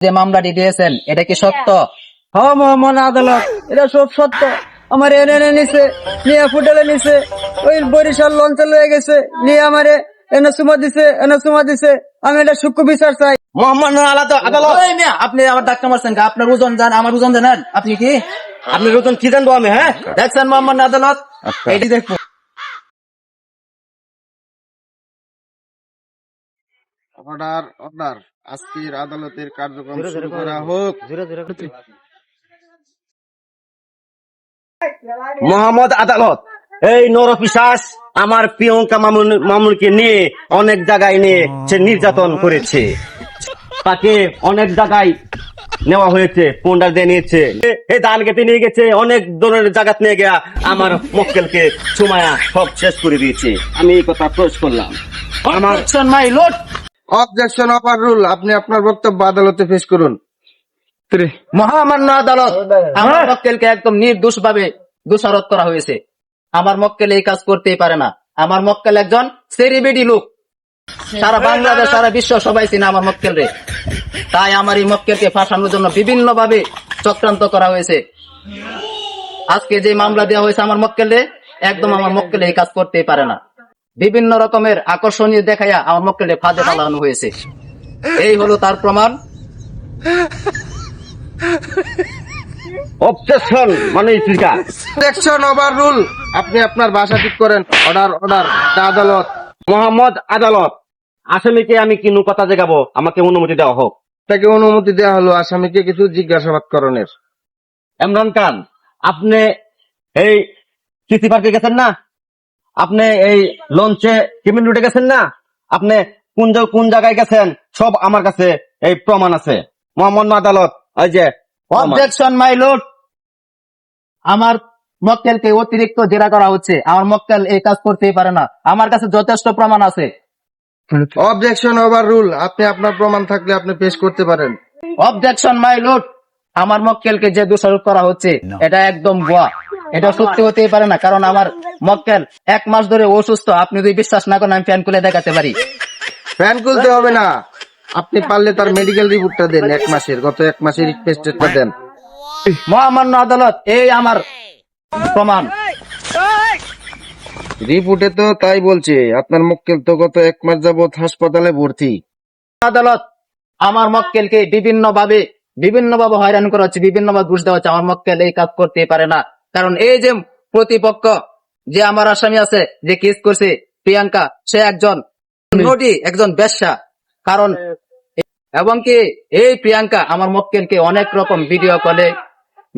যে মামলাটি দিয়েছেন এটা কি সত্য? হ্যাঁ মহামান্য আদালত, এটা সব সত্য। আমার এনে নিছে, নিয়ে ফুটেলে নিছে, ওই বরিশাল লঞ্চে লয়ে গেছে, নিয়ে আমারে এনে সুমা দিছে। আমি এটা সূক্ষ্ম বিচার চাই। মহামান্য আদালত, ওই মিয়া, আপনি আমার ডাক্তার মারছেন কা? আপনার ওজন জান, আমার ওজন জানেন? আপনি কি আপনার ওজন কি জানবো আমি? হ্যাঁ, দেখছেন মোহাম্মদ আদালত? এটি দেখুন। অর্ডার আজকের আদালতের কার্যক্রম শুরু করা হোক। মোহাম্মদ আদালত, এই নরপিশাচ আমার প্রিয়ঙ্কা মামুনকে নিয়ে অনেক জায়গায় নিয়ে সে নির্যাতন করেছে। তাকে অনেক জায়গায় নেওয়া হয়েছে, পন্ডার দিয়ে নিয়েছে, এই ধান কেটে নিয়ে গেছে, অনেক ধরনের জায়গা নিয়ে গিয়া আমার মক্কেলকে সুমায়া সব শেষ করে দিয়েছে। আমি এই কথা প্রশ্ন করলাম। আমার my lord, objection offer rule, আপনি আপনার বক্তব্য আদালতে পেশ করুন। মহামান্য আদালত, আমার মক্কেলকে একদম নির্দোষ ভাবে দোষারোপ করা হয়েছে। আমার মক্কেল এই কাজ করতেই পারে না। আমার মক্কেল একজন সেলিব্রিটি লোক, সারা বাংলাদেশ সারা বিশ্ব সবাই চিনে আমার মক্কেল রে। তাই আমার এই মক্কেলকে ফাঁসানোর জন্য বিভিন্ন ভাবে চক্রান্ত করা হয়েছে। আজকে যে মামলা দেওয়া হয়েছে আমার মক্কেলে, একদম আমার মক্কেল এই কাজ করতেই পারে না। বিভিন্ন রকমের আকর্ষণীয় দেখাইয়া আমার মক্কেলে ফাঁদে পালানো হয়েছে। এই হলো তার প্রমাণ। অবজেকশন মানে স্পিকার। অবজেকশন ওভার রুল, আপনি আপনার ভাষা ঠিক করেন। অর্ডার আদালত। মোহাম্মদ আদালত, আসামিকে আমি কিনু কথা জাগাবো, আমাকে অনুমতি দেওয়া হোক। তাকে অনুমতি দেওয়া হলো আসামিকে কিছু জিজ্ঞাসাবাদ করণের। ইমরান খান, আপনি এই সিসি পার্কে গেছেন না? আপনি এই লঞ্চে কেবিন রুটে গেছেন না? আপনি কোন জায়গায় গেছেন সব আমার কাছে এই প্রমাণ আছে। মোহাম্মদ আদালত, এই যে অবজেকশন মাই লর্ড, আমার মক্কেলকে অতিরিক্ত জেরা করা হচ্ছে। আমার মক্কেল এই কাজ করতেই পারে না। আমার কাছে যথেষ্ট প্রমাণ আছে। অবজেকশন ওভার রুল, আপনি আপনার প্রমাণ থাকলে আপনি পেশ করতে পারেন। অবজেকশন মাই লর্ড, আমার মক্কেলকে যে দোষারোপ করা হচ্ছে এটা একদম ভুয়া। এটা সত্যি হতেই পারে না, কারণ আমার মক্কেল 1 মাস ধরে অসুস্থ। আপনি যদি বিশ্বাস না করেন আমি ফ্যান খুলে দেখাতে পারি। ফ্যান খুলতে হবে না, আপনি পারলে তার মেডিকেল রিপোর্টটা দেন। গত এক মাসের রিকোয়েস্টটা দেন। মহামান্য আদালত, এই আমার প্রমাণ। রিপোর্টে তো তাই বলছে, আপনার মক্কেল তো গত 1 মাস যাবত হাসপাতালে ভর্তি। আদালত, আমার মক্কেলকে বিভিন্ন ভাবে হয়রান করা হচ্ছে, বিভিন্ন ভাবে ঘুষ দেওয়া হচ্ছে। আমার মক্কেল এই কাজ করতে পারে না, কারণ এই যে প্রতিপক্ষ যে আমার আসামি আছে, যে কেস করছে প্রিয়াঙ্কা, সে একজন নোটি, একজন বেশ্যা। কারণ এবং কি এই প্রিয়াঙ্কা আমার মক্কেলকে অনেক রকম ভিডিও কলে,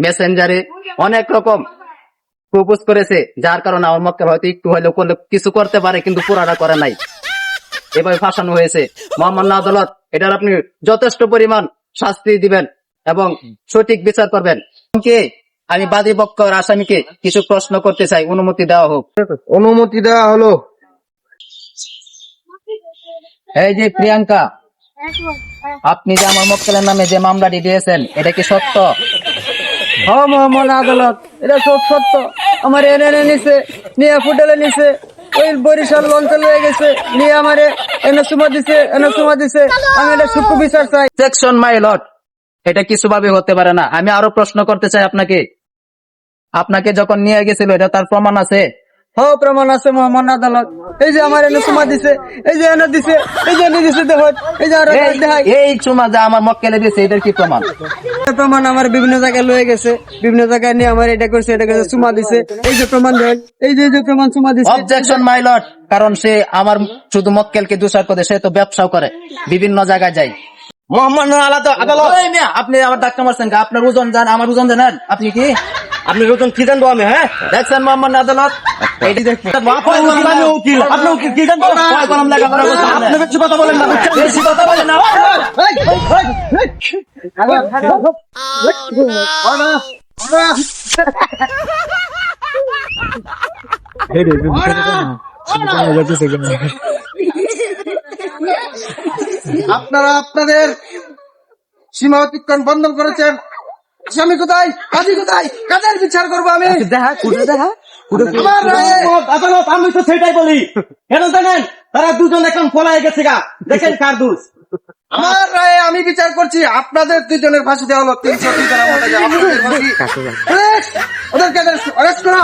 মেসেঞ্জারে অনেক রকম প্রপোজ করেছে, যার কারণে আমার মক্কেল হয়তো একটু হলেও কিছু করতে পারে, কিন্তু পুরাটা করে নাই। এভাবে ফাঁসানো হয়েছে। মহামান্য আদালত, এটার আপনি যথেষ্ট পরিমাণ শাস্তি দিবেন এবং সঠিক বিচার করবেন। আমি বাদী পক্ষ আসামিকে কিছু প্রশ্ন করতে চাই, অনুমতি দেওয়া হোক। অনুমতি দেওয়া হলো। এই যে প্রিয়াঙ্কা, আপনি যে আমার মক্কেলের নামে যে মামলাটি দিয়েছেন এটা কি সত্য? হ্যাঁ মহামান্য আদালত, এটা সব সত্য। আমার এনে নিছে, নিয়ে ফুটেলে নিছে, ওই বরিশাল লঞ্চে লয়ে গেছে, নিয়ে আমারে এনে সুমা দিছে। আমি এটা সূক্ষ্ম বিচার চাই। সেকশন মাই লর্ড, এটা কিছু ভাবে হতে পারে না। আমি আরো প্রশ্ন করতে চাই আপনাকে যখন নিয়ে গেছিল এটা তার প্রমাণ আছে? হ্যাঁ প্রমাণ আছে মহামান্য আদালত। এই যে আমার এনে সুমা দিছে, এই যে এনে দিছে, এই যে এনে দিছে, দেখুন এই যে আরো দেখাই। এই চুমা যা আমার মক্কেলে দিয়েছে এটার কি প্রমাণ? প্রমাণ আমার বিভিন্ন জায়গায় লয়ে গেছে, বিভিন্ন জায়গায় নিয়ে আমার এটা করছে সুমা দিছে। এই যে প্রমাণ দেন, এই যে প্রমাণ সুমা দিছে। অবজেকশন মাই লর্ড, কারণ সে আমার শুধু মক্কেলকে দোষারোপ করে, সে তো ব্যবসাও করে, বিভিন্ন জায়গায় যায়। মোহাম্মদ আদালত, ওই মিয়া, আপনি আমার ডাক্তার মারছেন কা? আপনার ওজন জান, আমার ওজন জানেন? আপনি কি আপনার ওজন কি জানবো আমি? হ্যাঁ, দেখছেন মোহাম্মদ আদালত? এটি দেখুন। আমি উকিল, আপনি উকিল কি জানবো? আপনি বেশি কথা বলেন না, বেশি কথা বলেন না। আপনারা আপনাদের সীমা অতিক্রম বন্ধ করেছেন। আসামি কোথায়? কাজী কোথায়? কাদের বিচার করবো আমি? আমার রায়ে আদালত, আমি তো সেটাই বলি। কেন জানেন? তারা দুজন এখন পলায় গেছে গা, দেখেন কার দোষ। আমার রায়ে আমি বিচার করছি, আপনাদের দুজনের ফাঁসি দেওয়া হলো 300 টাকা। আপনাদের ফাঁসি। পুলিশ, ওদেরকে অ্যারেস্ট করো।